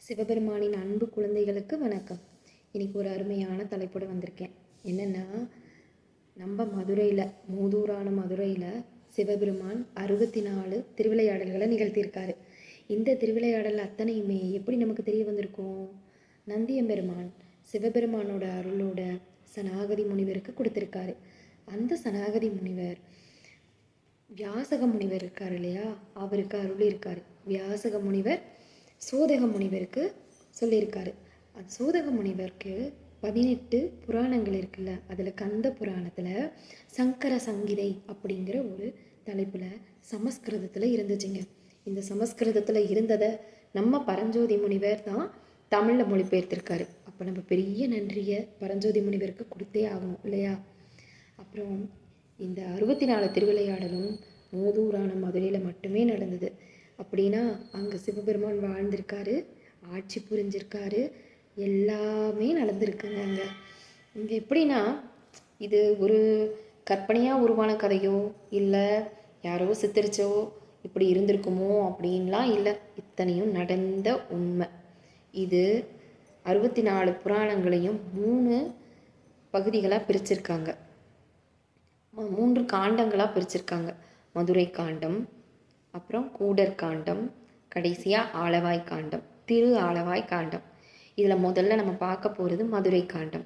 சிவபெருமானின் அன்பு குழந்தைகளுக்கு வணக்கம். இன்றைக்கி ஒரு அருமையான தலைப்போடு வந்திருக்கேன். என்னென்னா, நம்ம மதுரையில், மூதூரான மதுரையில் சிவபெருமான் 64 திருவிளையாடல்களை நிகழ்த்தியிருக்காரு. இந்த திருவிளையாடல் அத்தனையுமே எப்படி நமக்கு தெரிய வந்திருக்கும்? நந்தியம்பெருமான் சிவபெருமானோட அருளோட சனாகதி முனிவருக்கு கொடுத்துருக்காரு. அந்த சனாகதி முனிவர் வியாசக முனிவர் இருக்கார் இல்லையா, அவருக்கு அருளியிருக்காரு. வியாசக முனிவர் சோதக முனிவருக்கு சொல்லியிருக்காரு. அது சோதக முனிவருக்கு 18 புராணங்கள் இருக்குல்ல, அதில் கந்த புராணத்தில் சங்கர சங்கீதை அப்படிங்கிற ஒரு தலைப்பில் சமஸ்கிருதத்தில் இருந்துச்சுங்க. இந்த சமஸ்கிருதத்தில் இருந்ததை நம்ம பரஞ்சோதி முனிவர் தான் தமிழில் மொழிபெயர்த்திருக்காரு. அப்போ நம்ம பெரிய நன்றியை பரஞ்சோதி முனிவருக்கு கொடுத்தே ஆகணும் இல்லையா? அப்புறம் இந்த 64 திருவிளையாடலும் மூதூரான மதுரையில் மட்டுமே நடந்தது. அப்படின்னா அங்கே சிவபெருமான் வாழ்ந்திருக்காரு, ஆட்சி புரிஞ்சிருக்காரு, எல்லாமே நடந்திருக்குங்க. இங்கே எப்படின்னா, இது ஒரு கற்பனையாக உருவான கதையோ இல்லை யாரோ சித்தரிச்சோ இப்படி இருந்திருக்குமோ அப்படின்லாம் இல்லை. இத்தனையும் நடந்த உண்மை. இது 64 புராணங்களையும் 3 பகுதிகளாக பிரிச்சிருக்காங்க, 3 காண்டங்களாக பிரிச்சிருக்காங்க. மதுரை காண்டம், அப்புறம் கூடர் காண்டம், கடைசியாக ஆலவாய் காண்டம், திரு ஆலவாய் காண்டம். இதில் முதல்ல நம்ம பார்க்க போகிறது மதுரை காண்டம்.